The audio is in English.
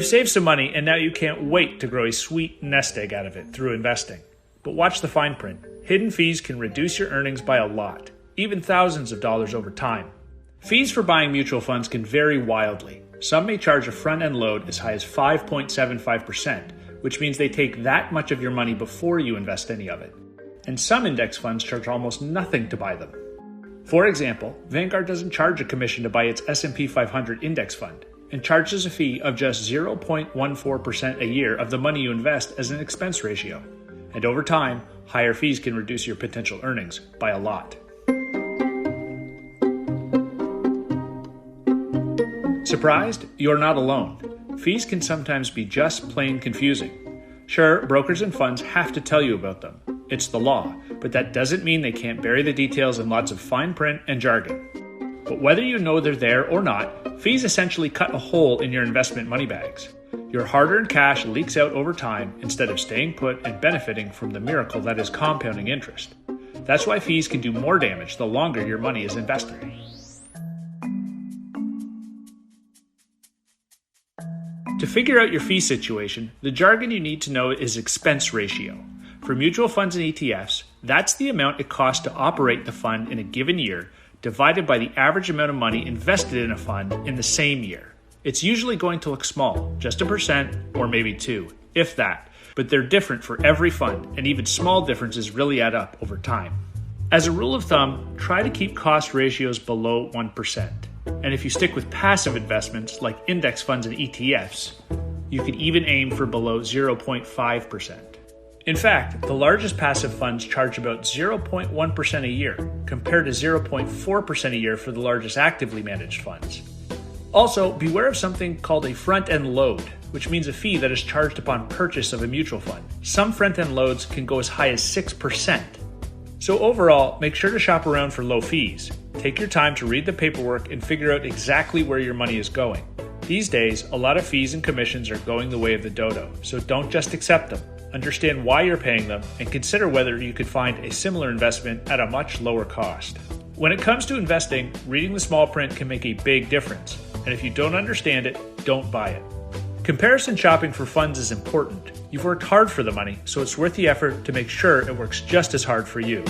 You've saved some money and now you can't wait to grow a sweet nest egg out of it through investing. But watch the fine print. Hidden fees can reduce your earnings by a lot, even thousands of dollars over time. Fees for buying mutual funds can vary wildly. Some may charge a front-end load as high as 5.75%, which means they take that much of your money before you invest any of it. And some index funds charge almost nothing to buy them. For example, Vanguard doesn't charge a commission to buy its S&P 500 index fund and charges a fee of just 0.14% a year of the money you invest as an expense ratio. And over time, higher fees can reduce your potential earnings by a lot. Surprised? You're not alone. Fees can sometimes be just plain confusing. Sure, brokers and funds have to tell you about them. It's the law, but that doesn't mean they can't bury the details in lots of fine print and jargon. But whether you know they're there or not, fees essentially cut a hole in your investment money bags. Your hard-earned cash leaks out over time instead of staying put and benefiting from the miracle that is compounding interest. That's why fees can do more damage the longer your money is invested. To figure out your fee situation, the jargon you need to know is expense ratio. For mutual funds and ETFs, that's the amount it costs to operate the fund in a given year, divided by the average amount of money invested in a fund in the same year. It's usually going to look small, just 1% or maybe 2%, if that, but they're different for every fund, and even small differences really add up over time. As a rule of thumb, try to keep cost ratios below 1%. And if you stick with passive investments like index funds and ETFs, you could even aim for below 0.5%. In fact, the largest passive funds charge about 0.1% a year, compared to 0.4% a year for the largest actively managed funds. Also, beware of something called a front-end load, which means a fee that is charged upon purchase of a mutual fund. Some front-end loads can go as high as 6%. So overall, make sure to shop around for low fees. Take your time to read the paperwork and figure out exactly where your money is going. These days, a lot of fees and commissions are going the way of the dodo, so don't just accept them. Understand why you're paying them and consider whether you could find a similar investment at a much lower cost. When it comes to investing, reading the small print can make a big difference, and if you don't understand it, don't buy it. Comparison shopping for funds is important. You've worked hard for the money, so it's worth the effort to make sure it works just as hard for you.